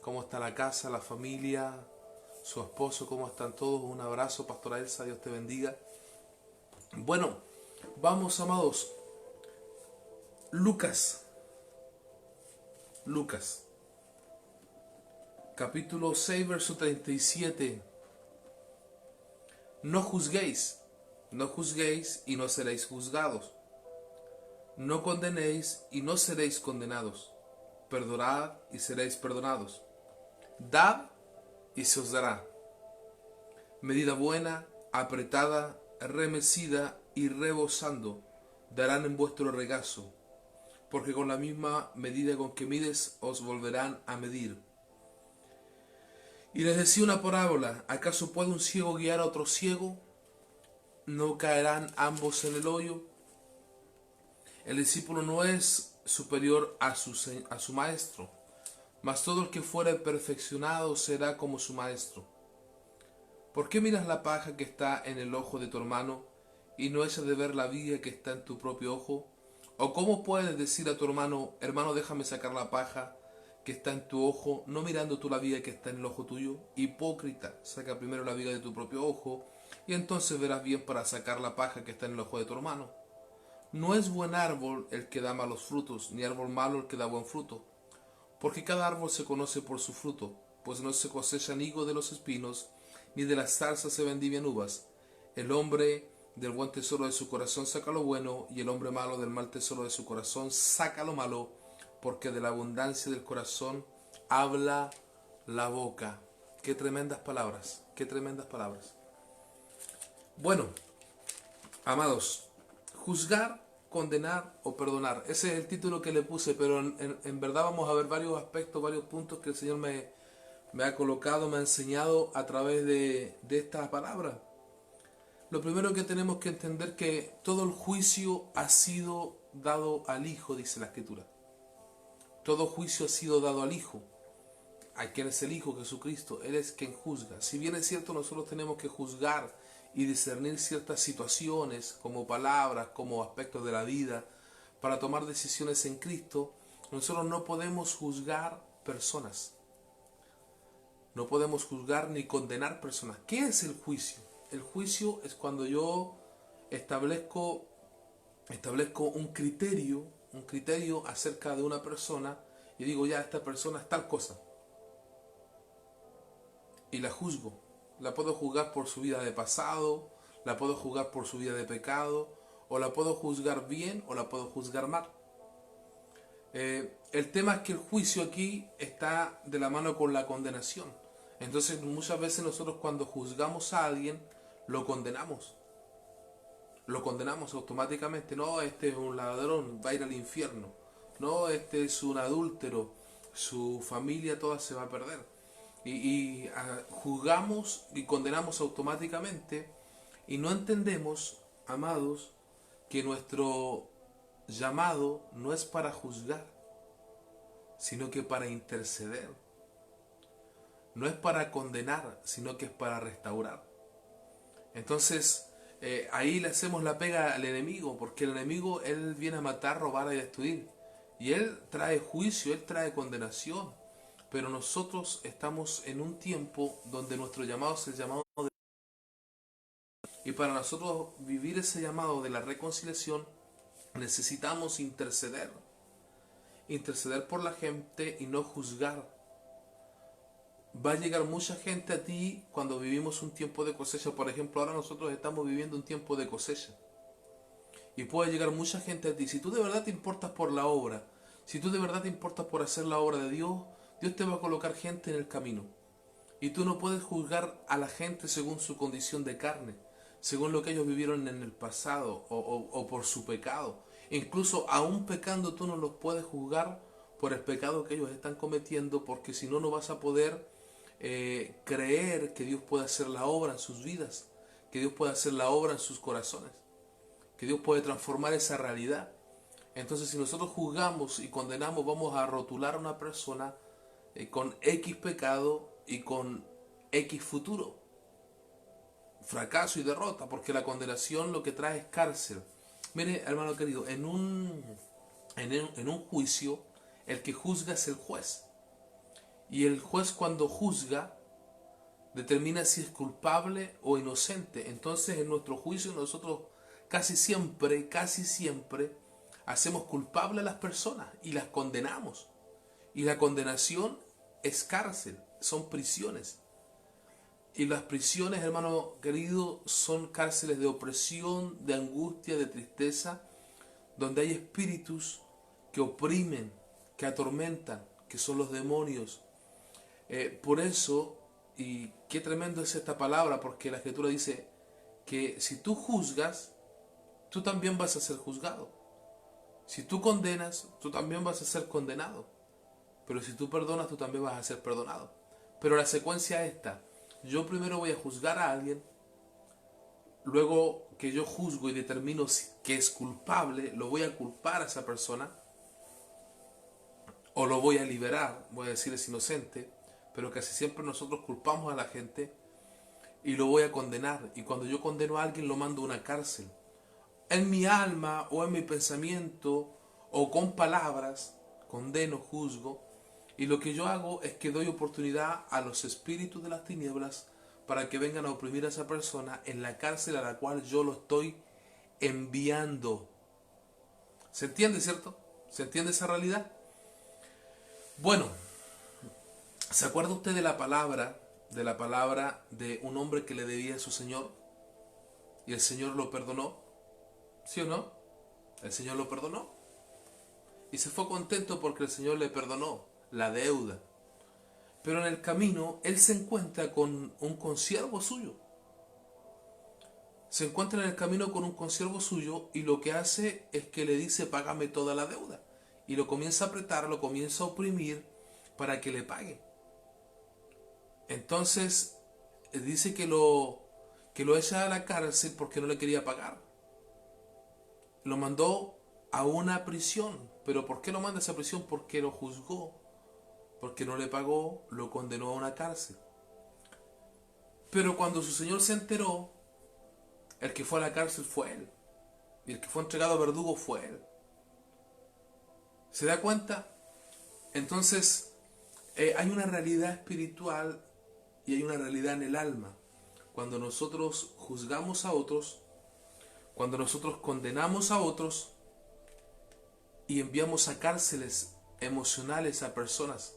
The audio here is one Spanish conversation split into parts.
¿Cómo está la casa, la familia, su esposo? ¿Cómo están todos? Un abrazo, Pastora Elsa, Dios te bendiga. Bueno, vamos, amados. Lucas, Lucas, capítulo 6, verso 37. No juzguéis, no juzguéis y no seréis juzgados. No condenéis y no seréis condenados. Perdonad y seréis perdonados. Dad y se os dará. Medida buena, apretada, remecida y rebosando, darán en vuestro regazo, porque con la misma medida con que mides os volverán a medir. Y les decía una parábola: ¿acaso puede un ciego guiar a otro ciego? ¿No caerán ambos en el hoyo? El discípulo no es superior a su maestro, mas todo el que fuere perfeccionado será como su maestro. ¿Por qué miras la paja que está en el ojo de tu hermano y no echas de ver la viga que está en tu propio ojo? ¿O cómo puedes decir a tu hermano: hermano, déjame sacar la paja que está en tu ojo, no mirando tú la viga que está en el ojo tuyo? Hipócrita, saca primero la viga de tu propio ojo y entonces verás bien para sacar la paja que está en el ojo de tu hermano. No es buen árbol el que da malos frutos, ni árbol malo el que da buen fruto, porque cada árbol se conoce por su fruto, pues no se cosechan higos de los espinos, ni de las zarzas se vendivian uvas. El hombre del buen tesoro de su corazón saca lo bueno, y el hombre malo del mal tesoro de su corazón saca lo malo, porque de la abundancia del corazón habla la boca. Qué tremendas palabras, qué tremendas palabras. Bueno, amados, juzgar, condenar o perdonar. Ese es el título que le puse, pero en verdad vamos a ver varios aspectos, varios puntos que el Señor me ha colocado, me ha enseñado a través de esta palabra. Lo primero que tenemos que entender es que todo el juicio ha sido dado al Hijo, dice la Escritura. Todo juicio ha sido dado al Hijo. ¿A quién es el Hijo? Jesucristo. Él es quien juzga. Si bien es cierto, nosotros tenemos que juzgar y discernir ciertas situaciones, como palabras, como aspectos de la vida, para tomar decisiones en Cristo, nosotros no podemos juzgar personas. No podemos juzgar ni condenar personas. ¿Qué es el juicio? El juicio es cuando yo establezco un criterio acerca de una persona y digo: ya, esta persona es tal cosa. Y la juzgo. La puedo juzgar por su vida de pasado, la puedo juzgar por su vida de pecado, o la puedo juzgar bien o la puedo juzgar mal. El tema es que el juicio aquí está de la mano con la condenación. Entonces muchas veces nosotros cuando juzgamos a alguien lo condenamos. Lo condenamos automáticamente. No, este es un ladrón, va a ir al infierno. No, este es un adúltero, su familia toda se va a perder. Juzgamos y condenamos automáticamente y no entendemos, amados, que nuestro llamado no es para juzgar, sino que para interceder. No es para condenar, sino que es para restaurar. Entonces, ahí le hacemos la pega al enemigo, porque el enemigo, él viene a matar, robar y destruir. Y él trae juicio, él trae condenación. Pero nosotros estamos en un tiempo donde nuestro llamado es el llamado de... Y para nosotros vivir ese llamado de la reconciliación, necesitamos interceder. Interceder por la gente y no juzgar. Va a llegar mucha gente a ti cuando vivimos un tiempo de cosecha. Por ejemplo, ahora nosotros estamos viviendo un tiempo de cosecha. Y puede llegar mucha gente a ti. Si tú de verdad te importas por la obra, si tú de verdad te importas por hacer la obra de Dios, Dios te va a colocar gente en el camino. Y tú no puedes juzgar a la gente según su condición de carne, según lo que ellos vivieron en el pasado o por su pecado. Incluso aún pecando tú no los puedes juzgar por el pecado que ellos están cometiendo, porque si no, no vas a poder creer que Dios puede hacer la obra en sus vidas, que Dios puede hacer la obra en sus corazones, que Dios puede transformar esa realidad. Entonces, si nosotros juzgamos y condenamos, vamos a rotular a una persona con X pecado y con X futuro, fracaso y derrota, porque la condenación lo que trae es cárcel. Mire, hermano querido, en un juicio, el que juzga es el juez. Y el juez, cuando juzga, determina si es culpable o inocente. Entonces, en nuestro juicio nosotros casi siempre hacemos culpable a las personas y las condenamos. Y la condenación es cárcel, son prisiones. Y las prisiones, hermano querido, son cárceles de opresión, de angustia, de tristeza, donde hay espíritus que oprimen, que atormentan, que son los demonios. Por eso, y qué tremendo es esta palabra, porque la Escritura dice que si tú juzgas, tú también vas a ser juzgado. Si tú condenas, tú también vas a ser condenado. Pero si tú perdonas, tú también vas a ser perdonado. Pero la secuencia es esta. Yo primero voy a juzgar a alguien, luego que yo juzgo y determino que es culpable, lo voy a culpar a esa persona, o lo voy a liberar, voy a decir es inocente, pero casi siempre nosotros culpamos a la gente y lo voy a condenar. Y cuando yo condeno a alguien, lo mando a una cárcel. En mi alma o en mi pensamiento o con palabras, condeno, juzgo. Y lo que yo hago es que doy oportunidad a los espíritus de las tinieblas para que vengan a oprimir a esa persona en la cárcel a la cual yo lo estoy enviando. ¿Se entiende, cierto? ¿Se entiende esa realidad? Bueno, ¿se acuerda usted de la palabra de un hombre que le debía a su señor y el Señor lo perdonó? ¿Sí o no? El Señor lo perdonó y se fue contento porque el Señor le perdonó la deuda. Pero en el camino él se encuentra con un consiervo suyo. Se encuentra en el camino con un consiervo suyo y lo que hace es que le dice: págame toda la deuda. Y lo comienza a apretar, lo comienza a oprimir para que le pague. Entonces dice que lo echa a la cárcel porque no le quería pagar. Lo mandó a una prisión. ¿Pero por qué lo manda a esa prisión? Porque lo juzgó. Porque no le pagó, lo condenó a una cárcel. Pero cuando su señor se enteró, el que fue a la cárcel fue él. Y el que fue entregado a verdugo fue él. ¿Se da cuenta? Entonces, hay una realidad espiritual y hay una realidad en el alma. Cuando nosotros juzgamos a otros, cuando nosotros condenamos a otros y enviamos a cárceles emocionales a personas,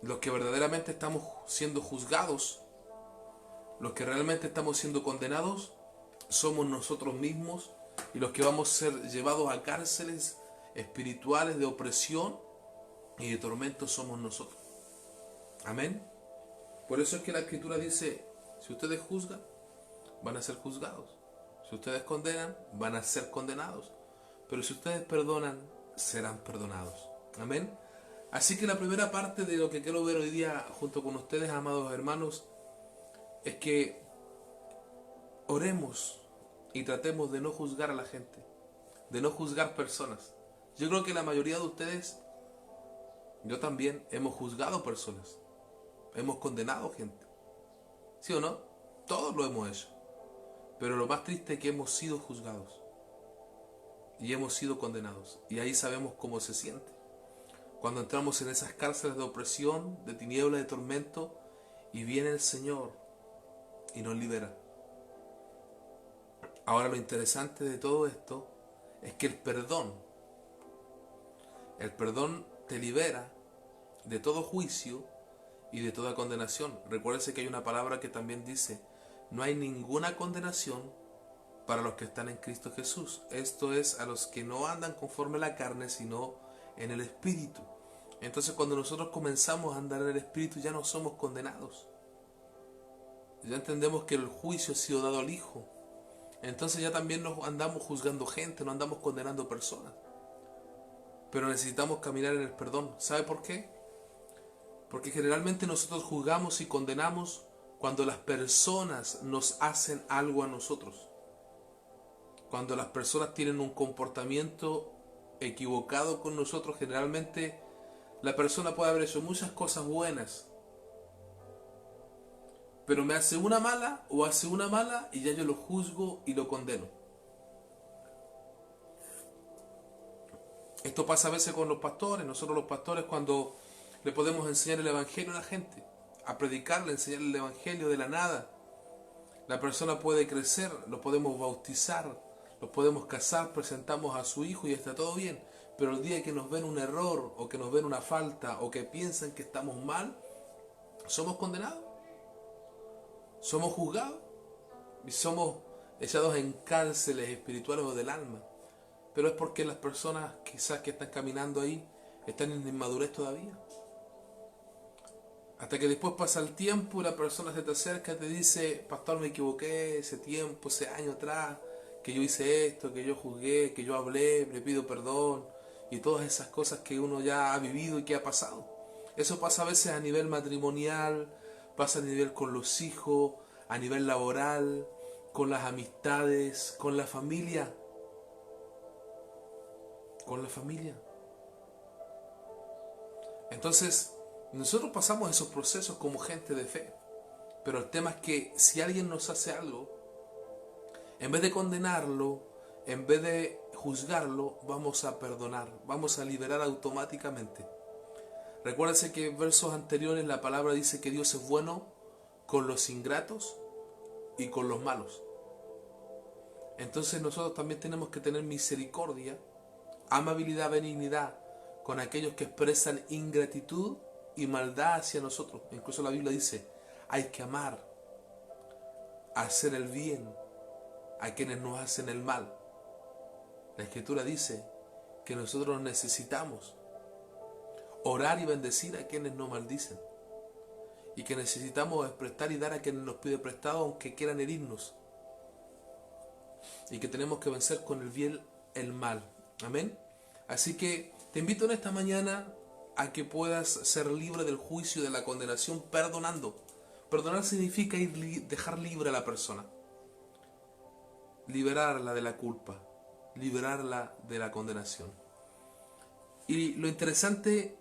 los que verdaderamente estamos siendo juzgados, los que realmente estamos siendo condenados, somos nosotros mismos, y los que vamos a ser llevados a cárceles espirituales de opresión y de tormento somos nosotros. Amén. Por eso es que la Escritura dice: si ustedes juzgan, van a ser juzgados. Si ustedes condenan, van a ser condenados. Pero si ustedes perdonan, serán perdonados. Amén. Así que la primera parte de lo que quiero ver hoy día junto con ustedes, amados hermanos, es que oremos y tratemos de no juzgar a la gente, de no juzgar personas. Yo creo que la mayoría de ustedes, yo también, hemos juzgado personas, hemos condenado gente. ¿Sí o no? Todos lo hemos hecho. Pero lo más triste es que hemos sido juzgados y hemos sido condenados. Y ahí sabemos cómo se siente. Cuando entramos en esas cárceles de opresión, de tiniebla, de tormento, y viene el Señor y nos libera. Ahora lo interesante de todo esto es que el perdón te libera de todo juicio y de toda condenación. Recuérdese que hay una palabra que también dice: no hay ninguna condenación para los que están en Cristo Jesús. Esto es, a los que no andan conforme a la carne, sino en el Espíritu. Entonces, cuando nosotros comenzamos a andar en el Espíritu, ya no somos condenados. Ya entendemos que el juicio ha sido dado al Hijo. Entonces ya también no andamos juzgando gente, no andamos condenando personas. Pero necesitamos caminar en el perdón. ¿Sabe por qué? Porque generalmente nosotros juzgamos y condenamos cuando las personas nos hacen algo a nosotros. Cuando las personas tienen un comportamiento equivocado con nosotros, generalmente la persona puede haber hecho muchas cosas buenas, pero me hace una mala o hace una mala y ya yo lo juzgo y lo condeno. Esto pasa a veces con los pastores. Nosotros los pastores, cuando Le podemos enseñar el Evangelio a la gente, a predicarle, enseñarle el Evangelio de la nada. La persona puede crecer, lo podemos bautizar, lo podemos casar, presentamos a su hijo y está todo bien. Pero el día que nos ven un error, o que nos ven una falta, o que piensan que estamos mal, somos condenados, somos juzgados y somos echados en cárceles espirituales o del alma. Pero es porque las personas quizás que están caminando ahí están en inmadurez todavía. Hasta que después pasa el tiempo y la persona se te acerca y te dice: pastor, me equivoqué ese tiempo, ese año atrás, que yo hice esto, que yo juzgué, que yo hablé, le pido perdón, y todas esas cosas que uno ya ha vivido y que ha pasado. Eso pasa a veces a nivel matrimonial, pasa a nivel con los hijos, a nivel laboral, con las amistades, con la familia. Con la familia. Entonces, nosotros pasamos esos procesos como gente de fe. Pero el tema es que si alguien nos hace algo, en vez de condenarlo, en vez de juzgarlo, vamos a perdonar, vamos a liberar automáticamente. Recuérdense que en versos anteriores la palabra dice que Dios es bueno con los ingratos y con los malos. Entonces nosotros también tenemos que tener misericordia, amabilidad, benignidad con aquellos que expresan ingratitud y maldad hacia nosotros. Incluso la Biblia dice: hay que amar, hacer el bien a quienes nos hacen el mal. La Escritura dice que nosotros necesitamos orar y bendecir a quienes nos maldicen, y que necesitamos prestar y dar a quienes nos pide prestado aunque quieran herirnos, y que tenemos que vencer con el bien el mal. Amén. Así que te invito en esta mañana a que puedas ser libre del juicio y de la condenación perdonando. Perdonar significa dejar libre a la persona, liberarla de la culpa, liberarla de la condenación. Y lo interesante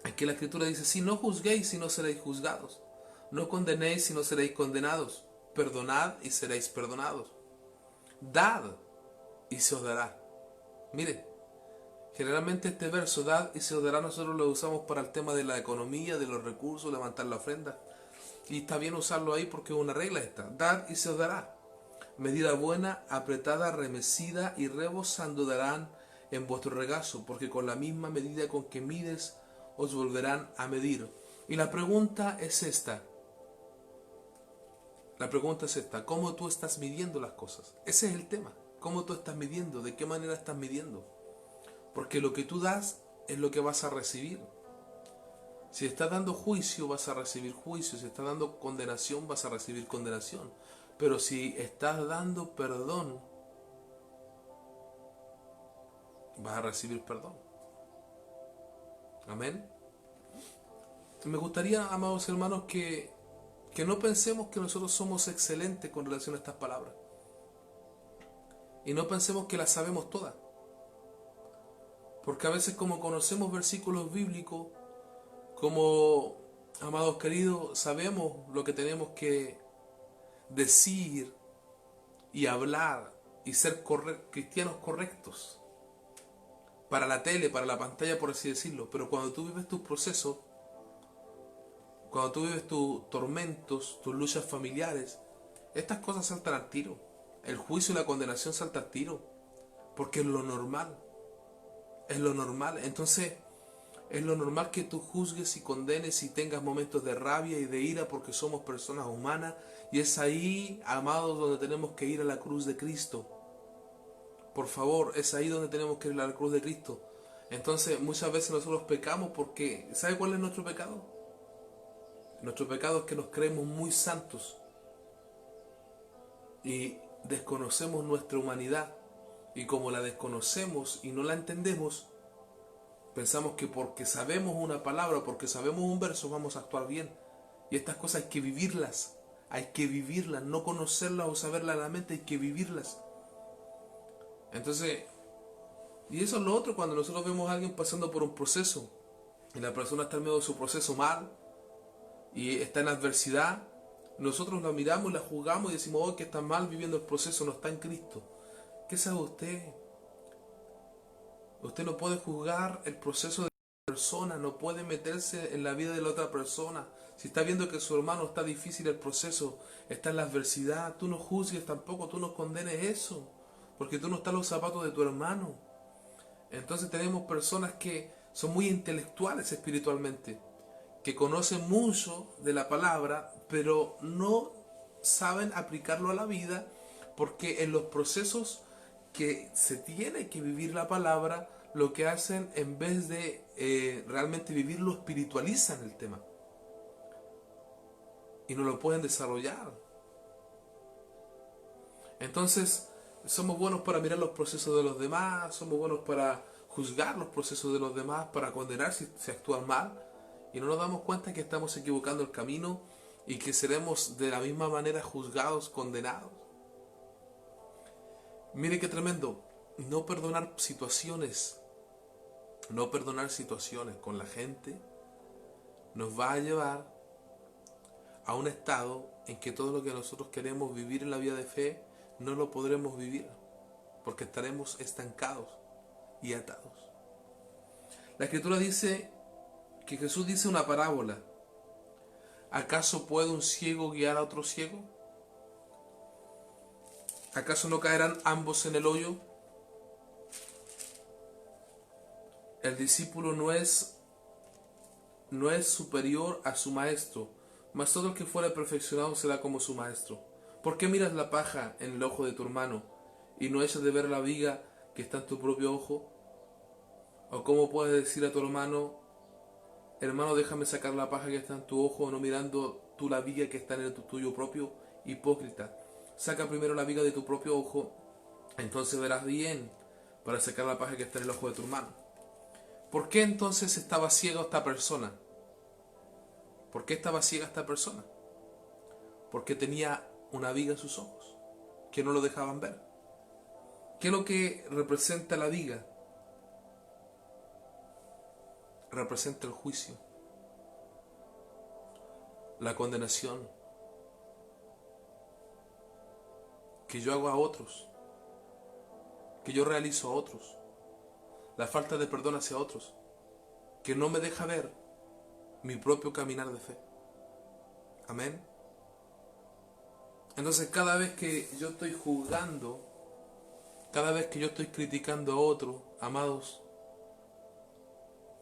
es que la Escritura dice: si no juzguéis, si no seréis juzgados; no condenéis, si no seréis condenados; perdonad y seréis perdonados; dad y se os dará. Mire, generalmente este verso, dad y se os dará, nosotros lo usamos para el tema de la economía, de los recursos, levantar la ofrenda. Y está bien usarlo ahí porque es una regla esta: dad y se os dará. Medida buena, apretada, remecida y rebosando darán en vuestro regazo, porque con la misma medida con que mides os volverán a medir. Y la pregunta es esta. ¿Cómo tú estás midiendo las cosas? Ese es el tema. ¿Cómo tú estás midiendo? ¿De qué manera estás midiendo? Porque lo que tú das es lo que vas a recibir. Si estás dando juicio, vas a recibir juicio. Si estás dando condenación, vas a recibir condenación. Pero si estás dando perdón, vas a recibir perdón. Amén. Me gustaría, amados hermanos, que no pensemos que nosotros somos excelentes con relación a estas palabras. Y no pensemos que las sabemos todas. Porque a veces, como conocemos versículos bíblicos, como, amados queridos, sabemos lo que tenemos que decir y hablar y ser cristianos correctos para la tele, para la pantalla, por así decirlo. Pero cuando tú vives tus procesos, cuando tú vives tus tormentos, tus luchas familiares, estas cosas saltan al tiro. El juicio y la condenación saltan al tiro, porque es lo normal. Es lo normal. Entonces, es lo normal que tú juzgues y condenes y tengas momentos de rabia y de ira, porque somos personas humanas. Y es ahí, amados, donde tenemos que ir a la cruz de Cristo. Por favor, es ahí donde tenemos que ir a la cruz de Cristo. Entonces, muchas veces nosotros pecamos porque, ¿sabe cuál es nuestro pecado? Nuestro pecado es que nos creemos muy santos y desconocemos nuestra humanidad. Y como la desconocemos y no la entendemos, pensamos que porque sabemos una palabra, porque sabemos un verso, vamos a actuar bien. Y estas cosas hay que vivirlas. Hay que vivirlas, no conocerlas o saberlas en la mente, hay que vivirlas. Entonces, y eso es lo otro, cuando nosotros vemos a alguien pasando por un proceso y la persona está en medio de su proceso mal y está en adversidad, nosotros la miramos y la juzgamos y decimos: oh, que está mal viviendo el proceso, no está en Cristo. ¿Qué sabe usted? Usted no puede juzgar el proceso de persona no puede meterse en la vida de la otra persona. Si está viendo que su hermano está difícil el proceso, está en la adversidad, tú no juzgues tampoco, tú no condenes eso, porque tú no estás en los zapatos de tu hermano. Entonces tenemos personas que son muy intelectuales espiritualmente, que conocen mucho de la palabra, pero no saben aplicarlo a la vida, porque en los procesos que se tiene que vivir la palabra, lo que hacen en vez de realmente vivirlo, espiritualizan el tema y no lo pueden desarrollar. Entonces, somos buenos para mirar los procesos de los demás, somos buenos para juzgar los procesos de los demás, para condenar si se actúan mal, y no nos damos cuenta que estamos equivocando el camino y que seremos de la misma manera juzgados, condenados. Mire qué tremendo, no perdonar situaciones, no perdonar situaciones con la gente nos va a llevar a un estado en que todo lo que nosotros queremos vivir en la vida de fe no lo podremos vivir, porque estaremos estancados y atados. La Escritura dice que Jesús dice una parábola. ¿Acaso puede un ciego guiar a otro ciego? ¿Acaso no caerán ambos en el hoyo? El discípulo no es superior a su maestro, mas todo el que fuera perfeccionado será como su maestro. ¿Por qué miras la paja en el ojo de tu hermano y no echas de ver la viga que está en tu propio ojo? ¿O cómo puedes decir a tu hermano, hermano, déjame sacar la paja que está en tu ojo, no mirando tú la viga que está en el tuyo propio? Hipócrita, saca primero la viga de tu propio ojo, entonces verás bien para sacar la paja que está en el ojo de tu hermano. ¿Por qué entonces estaba ciega esta persona? ¿Por qué estaba ciega esta persona? Porque tenía una viga en sus ojos, que no lo dejaban ver. ¿Qué es lo que representa la viga? Representa el juicio, la condenación que yo hago a otros, que yo realizo a otros, la falta de perdón hacia otros, que no me deja ver mi propio caminar de fe. Amén. Entonces cada vez que yo estoy juzgando, cada vez que yo estoy criticando a otro, amados,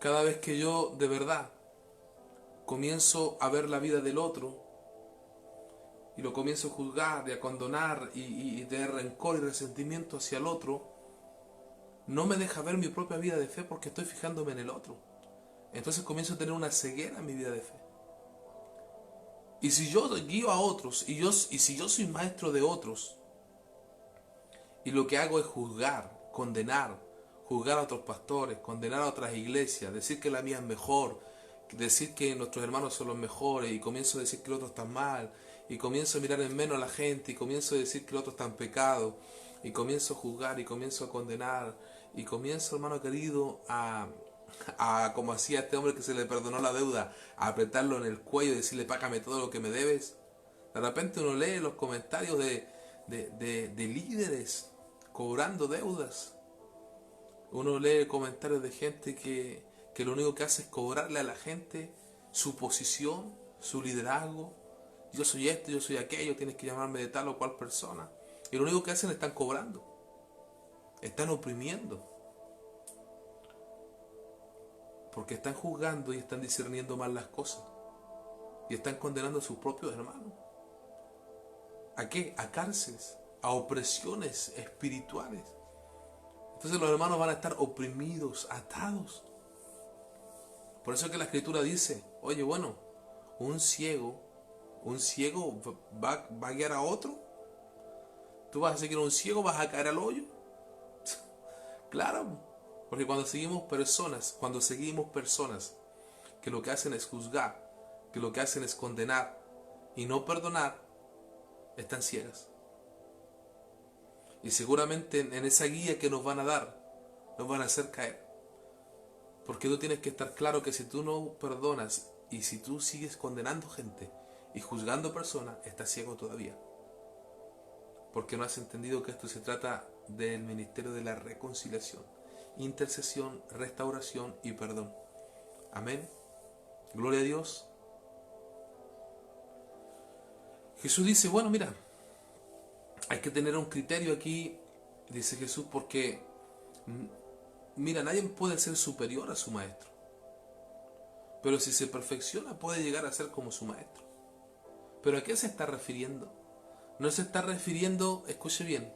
cada vez que yo de verdad comienzo a ver la vida del otro y lo comienzo a juzgar y a condonar y tener rencor y resentimiento hacia el otro, no me deja ver mi propia vida de fe porque estoy fijándome en el otro. Entonces comienzo a tener una ceguera en mi vida de fe. Y si yo guío a otros y si yo soy maestro de otros y lo que hago es juzgar, condenar, juzgar a otros pastores, condenar a otras iglesias, decir que la mía es mejor, decir que nuestros hermanos son los mejores, y comienzo a decir que el otro está mal, y comienzo a mirar en menos a la gente, y comienzo a decir que el otro está en pecado, y comienzo a juzgar, y comienzo a condenar, y comienzo, hermano querido, como hacía este hombre que se le perdonó la deuda, a apretarlo en el cuello y decirle, págame todo lo que me debes. De repente uno lee los comentarios de líderes cobrando deudas. Uno lee comentarios de gente que lo único que hace es cobrarle a la gente su posición, su liderazgo. Yo soy esto, yo soy aquello, tienes que llamarme de tal o cual persona. Y lo único que hacen es están cobrando, están oprimiendo, porque están juzgando y están discerniendo mal las cosas. Y están condenando a sus propios hermanos. ¿A qué? A cárceles, a opresiones espirituales. Entonces los hermanos van a estar oprimidos, atados. Por eso es que la Escritura dice, oye, bueno, un ciego va a guiar a otro. ¿Tú vas a seguir a un ciego, vas a caer al hoyo? Claro, porque cuando seguimos personas que lo que hacen es juzgar, que lo que hacen es condenar y no perdonar, están ciegas. Y seguramente en esa guía que nos van a dar, nos van a hacer caer. Porque tú tienes que estar claro que si tú no perdonas y si tú sigues condenando gente y juzgando personas, estás ciego todavía. Porque no has entendido que esto se trata del ministerio de la reconciliación, intercesión, restauración y perdón. Amén. Gloria a Dios. Jesús dice, bueno, mira, hay que tener un criterio aquí, dice Jesús, porque, mira, nadie puede ser superior a su maestro. Pero si se perfecciona, puede llegar a ser como su maestro. ¿Pero a qué se está refiriendo? No se está refiriendo, escuche bien,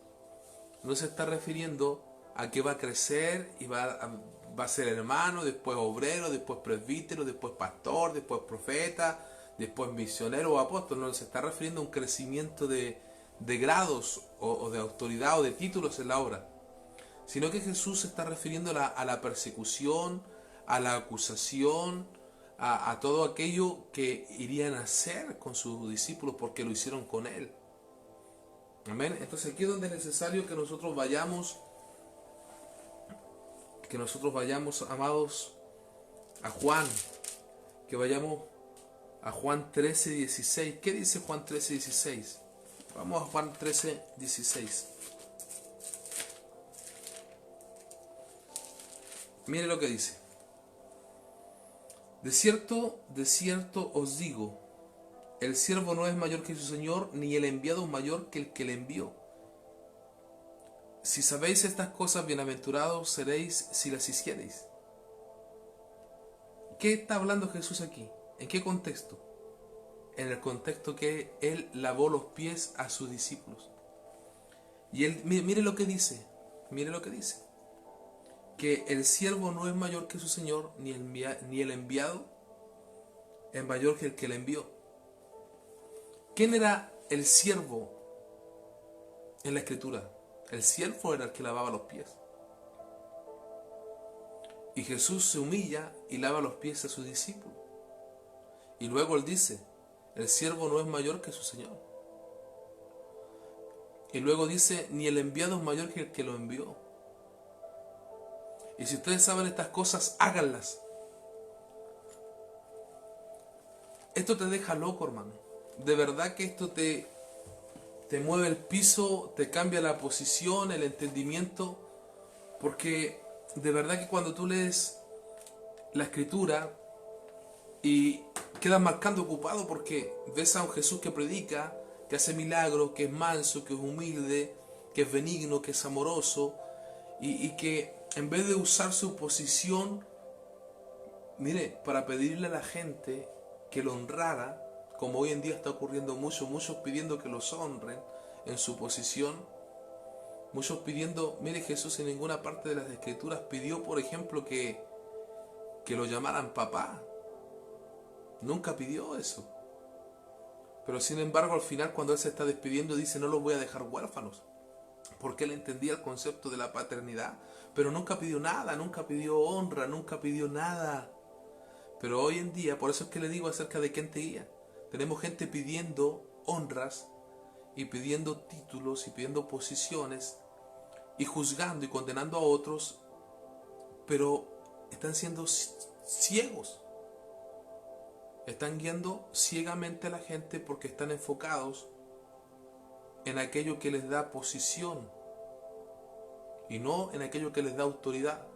no se está refiriendo a que va a crecer y va a ser hermano, después obrero, después presbítero, después pastor, después profeta, después misionero o apóstol. No se está refiriendo a un crecimiento de grados o de autoridad o de títulos en la obra, sino que Jesús se está refiriendo a la persecución, a la acusación, a todo aquello que irían a hacer con sus discípulos porque lo hicieron con Él. Amén. Entonces aquí es donde es necesario que nosotros vayamos, amados, a Juan, que vayamos a Juan 13:16. ¿Qué dice Juan 13:16? Vamos a Juan 13:16. Mire lo que dice. De cierto os digo, el siervo no es mayor que su señor, ni el enviado mayor que el que le envió. Si sabéis estas cosas, bienaventurados seréis si las hiciereis. ¿Qué está hablando Jesús aquí? ¿En qué contexto? En el contexto que Él lavó los pies a sus discípulos. Y Él, mire lo que dice, que el siervo no es mayor que su señor, ni el enviado es mayor que el que le envió. ¿Quién era el siervo en la Escritura? El siervo era el que lavaba los pies. Y Jesús se humilla y lava los pies a sus discípulos. Y luego Él dice, el siervo no es mayor que su señor. Y luego dice, ni el enviado es mayor que el que lo envió. Y si ustedes saben estas cosas, háganlas. Esto te deja loco, hermano. De verdad que esto te mueve el piso, te cambia la posición, el entendimiento. Porque de verdad que cuando tú lees la Escritura y quedas marcando ocupado porque ves a un Jesús que predica, que hace milagros, que es manso, que es humilde, que es benigno, que es amoroso, y que en vez de usar su posición, mire, para pedirle a la gente que lo honrara, como hoy en día está ocurriendo muchos pidiendo que los honren en su posición, muchos pidiendo, mire, Jesús en ninguna parte de las Escrituras pidió, por ejemplo, que lo llamaran papá. Nunca pidió eso. Pero sin embargo, al final, cuando Él se está despidiendo, dice, no los voy a dejar huérfanos. Porque Él entendía el concepto de la paternidad. Pero nunca pidió nada, nunca pidió honra, nunca pidió nada. Pero hoy en día, por eso es que le digo acerca de quién te guía. Tenemos gente pidiendo honras y pidiendo títulos y pidiendo posiciones y juzgando y condenando a otros, pero están siendo ciegos. Están guiando ciegamente a la gente porque están enfocados en aquello que les da posición y no en aquello que les da autoridad.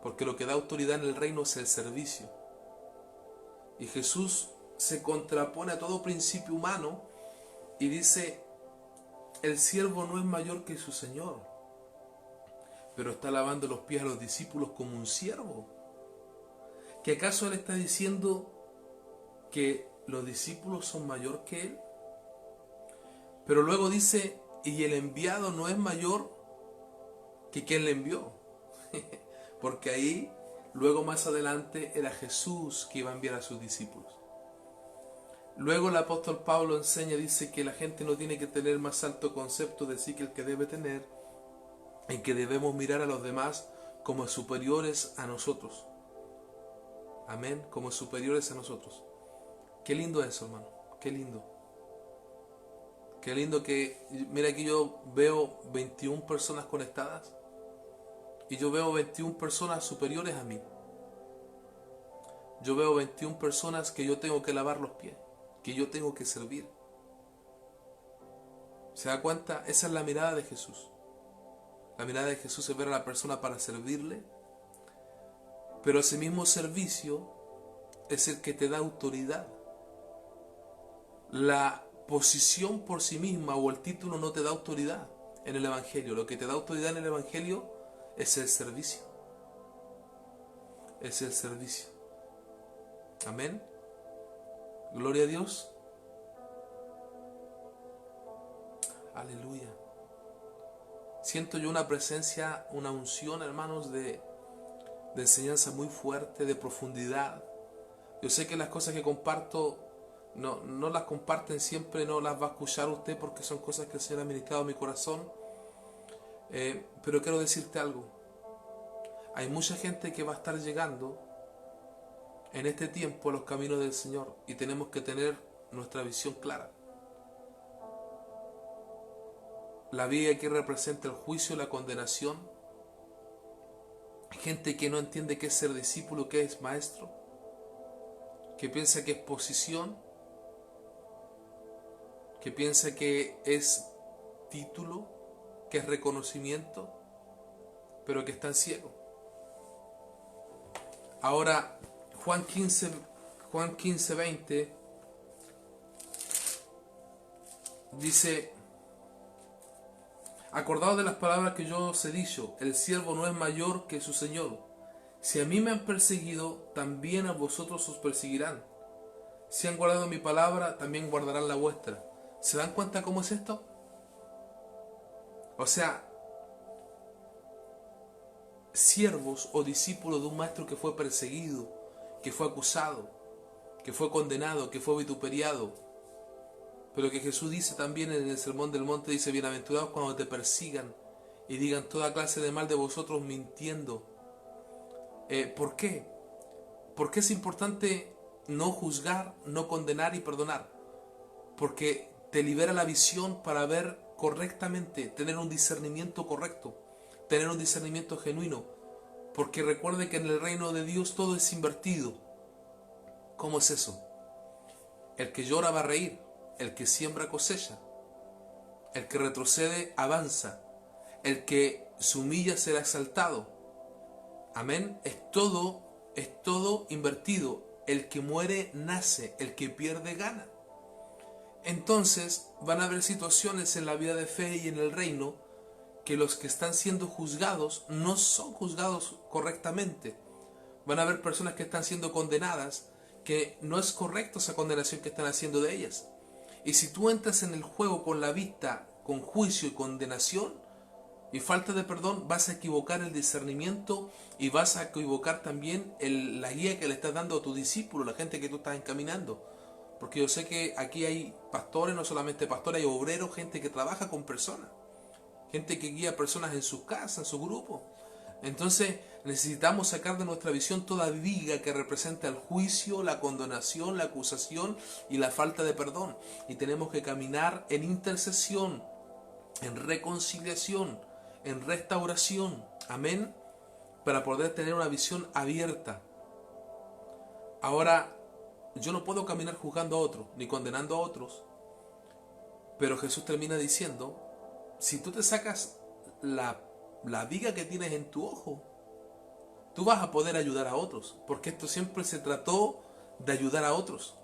Porque lo que da autoridad en el reino es el servicio. Y Jesús se contrapone a todo principio humano y dice, el siervo no es mayor que su señor, pero está lavando los pies a los discípulos como un siervo. ¿Que acaso Él está diciendo que los discípulos son mayor que Él? Pero luego dice, y el enviado no es mayor que quien le envió. Porque ahí, luego más adelante, era Jesús que iba a enviar a sus discípulos. Luego el apóstol Pablo enseña, dice que la gente no tiene que tener más alto concepto de sí que el que debe tener, en que debemos mirar a los demás como superiores a nosotros. Amén, como superiores a nosotros. Qué lindo eso, hermano, qué lindo. Qué lindo que, mira, aquí yo veo 21 personas conectadas y yo veo 21 personas superiores a mí. Yo veo 21 personas que yo tengo que lavar los pies, que yo tengo que servir. ¿Se da cuenta? Esa es la mirada de Jesús. La mirada de Jesús es ver a la persona para servirle, Pero ese mismo servicio es el que te da autoridad. La posición por sí misma o el título no te da autoridad en el Evangelio. Lo que te da autoridad en el Evangelio es el servicio. Es el servicio. Amén. Gloria a Dios. Aleluya. Siento yo una presencia, una unción, hermanos, de enseñanza muy fuerte, de profundidad. Yo sé que las cosas que comparto no las comparten siempre, no las va a escuchar usted porque son cosas que el Señor ha ministrado en mi corazón. Pero quiero decirte algo. Hay mucha gente que va a estar llegando en este tiempo a los caminos del Señor y tenemos que tener nuestra visión clara. La vida aquí representa el juicio y la condenación. Gente que no entiende qué es ser discípulo, qué es maestro, que piensa que es posición, que piensa que es título, que es reconocimiento, pero que están ciegos. Ahora, Juan 15, 20 dice: acordaos de las palabras que yo os he dicho, el siervo no es mayor que su señor. Si a mí me han perseguido, también a vosotros os perseguirán. Si han guardado mi palabra, también guardarán la vuestra. ¿Se dan cuenta cómo es esto? O sea, siervos o discípulos de un maestro que fue perseguido, que fue acusado, que fue condenado, que fue vituperiado. Pero que Jesús dice también en el Sermón del Monte, dice: bienaventurados cuando te persigan y digan toda clase de mal de vosotros mintiendo. ¿Por qué? Porque es importante no juzgar, no condenar y perdonar. Porque te libera la visión para ver correctamente, tener un discernimiento correcto, tener un discernimiento genuino. Porque recuerde que en el reino de Dios todo es invertido. ¿Cómo es eso? El que llora va a reír, el que siembra cosecha, el que retrocede avanza, el que se humilla será exaltado. Amén. Es todo invertido. El que muere nace, el que pierde gana. Entonces van a haber situaciones en la vida de fe y en el reino que los que están siendo juzgados no son juzgados correctamente. Van a haber personas que están siendo condenadas que no es correcta esa condenación que están haciendo de ellas. Y si tú entras en el juego con la vista, con juicio y condenación y falta de perdón, vas a equivocar el discernimiento y vas a equivocar también la guía que le estás dando a tu discípulo, la gente que tú estás encaminando. Porque yo sé que aquí hay pastores, no solamente pastores, hay obreros, gente que trabaja con personas, gente que guía personas en sus casas, en su grupo. Entonces necesitamos sacar de nuestra visión toda viga que representa el juicio, la condenación, la acusación y la falta de perdón. Y tenemos que caminar en intercesión, en reconciliación, en restauración. Amén. Para poder tener una visión abierta. Ahora, yo no puedo caminar juzgando a otros, ni condenando a otros. Pero Jesús termina diciendo: si tú te sacas la viga que tienes en tu ojo, tú vas a poder ayudar a otros, porque esto siempre se trató de ayudar a otros.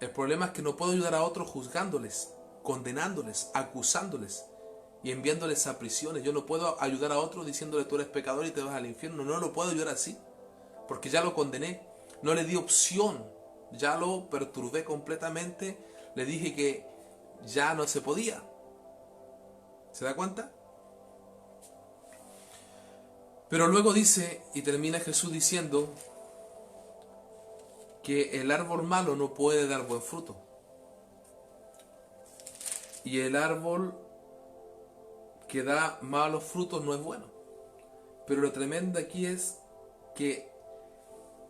El problema es que no puedo ayudar a otros juzgándoles, condenándoles, acusándoles y enviándoles a prisiones. Yo no puedo ayudar a otros diciéndole: tú eres pecador y te vas al infierno. No lo puedo ayudar así, porque ya lo condené, no le di opción, ya lo perturbé completamente, le dije que ya no se podía. ¿Se da cuenta? Pero luego dice, y termina Jesús diciendo, que el árbol malo no puede dar buen fruto. Y el árbol que da malos frutos no es bueno. Pero lo tremendo aquí es que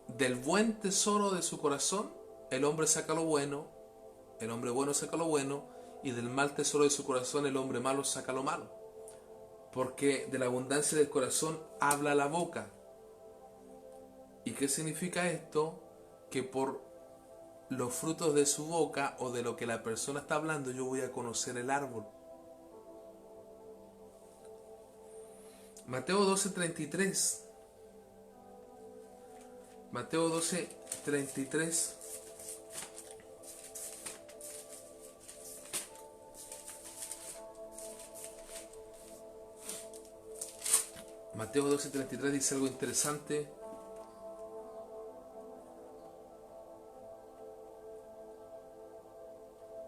del buen tesoro de su corazón, el hombre saca lo bueno, el hombre bueno saca lo bueno, y del mal tesoro de su corazón, el hombre malo saca lo malo. Porque de la abundancia del corazón habla la boca. ¿Y qué significa esto? Que por los frutos de su boca o de lo que la persona está hablando, yo voy a conocer el árbol. Mateo 12:33 Mateo 12, 33. Mateo 12, 33 dice algo interesante.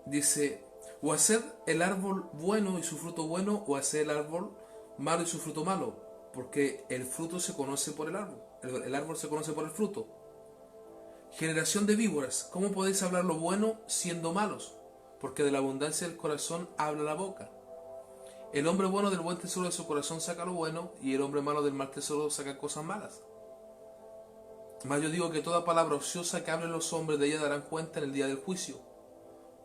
Dice, o hacer el árbol bueno y su fruto bueno, o hacer el árbol malo y su fruto malo, porque el fruto se conoce por el árbol, el árbol se conoce por el fruto. Generación de víboras, ¿cómo podéis hablar lo bueno siendo malos? Porque de la abundancia del corazón habla la boca. El hombre bueno del buen tesoro de su corazón saca lo bueno, y el hombre malo del mal tesoro saca cosas malas. Mas yo digo que toda palabra ociosa que hablen los hombres, de ella darán cuenta en el día del juicio.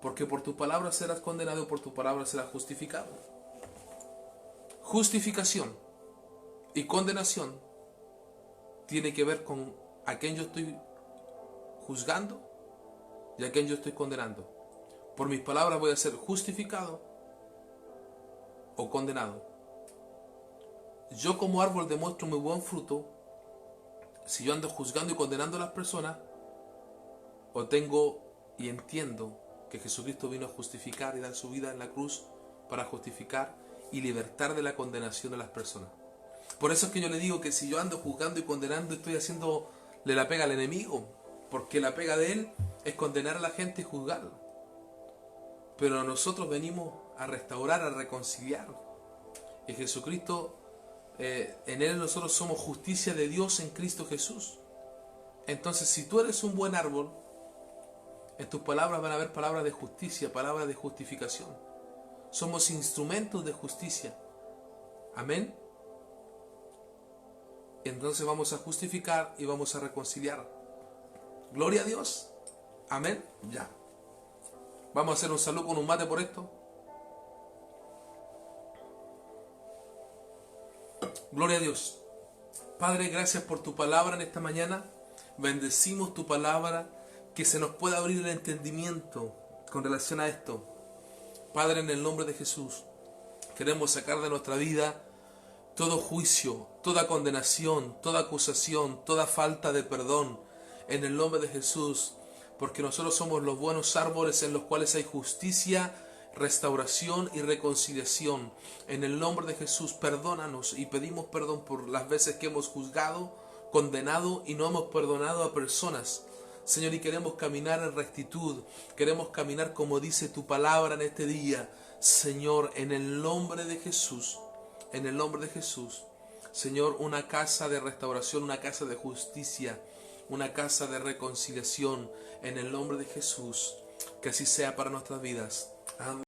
Porque por tu palabra serás condenado, por tu palabra serás justificado. Justificación y condenación tiene que ver con a quién yo estoy juzgando y a quién yo estoy condenando. Por mis palabras voy a ser justificado o condenado. Yo como árbol demuestro muy buen fruto si yo ando juzgando y condenando a las personas, o tengo y entiendo que Jesucristo vino a justificar y dar su vida en la cruz para justificar y libertar de la condenación de las personas. Por eso es que yo le digo que si yo ando juzgando y condenando, estoy haciéndole la pega al enemigo, porque la pega de él es condenar a la gente y juzgarla. Pero nosotros venimos a restaurar, a reconciliar. Y Jesucristo, en él nosotros somos justicia de Dios en Cristo Jesús. Entonces, si tú eres un buen árbol, en tus palabras van a haber palabras de justicia, palabras de justificación. Somos instrumentos de justicia. Amén. Entonces vamos a justificar y vamos a reconciliar. Gloria a Dios. Amén. Ya. Vamos a hacer un saludo con un mate por esto. Gloria a Dios. Padre, gracias por tu palabra en esta mañana. Bendecimos tu palabra, que se nos pueda abrir el entendimiento con relación a esto. Padre, en el nombre de Jesús, queremos sacar de nuestra vida todo juicio, toda condenación, toda acusación, toda falta de perdón, en el nombre de Jesús, porque nosotros somos los buenos árboles en los cuales hay justicia, restauración y reconciliación. En el nombre de Jesús, perdónanos, y pedimos perdón por las veces que hemos juzgado, condenado y no hemos perdonado a personas. Señor, y queremos caminar en rectitud, queremos caminar como dice tu palabra en este día. Señor, en el nombre de Jesús, en el nombre de Jesús, Señor, una casa de restauración, una casa de justicia, una casa de reconciliación, en el nombre de Jesús, que así sea para nuestras vidas. Amén.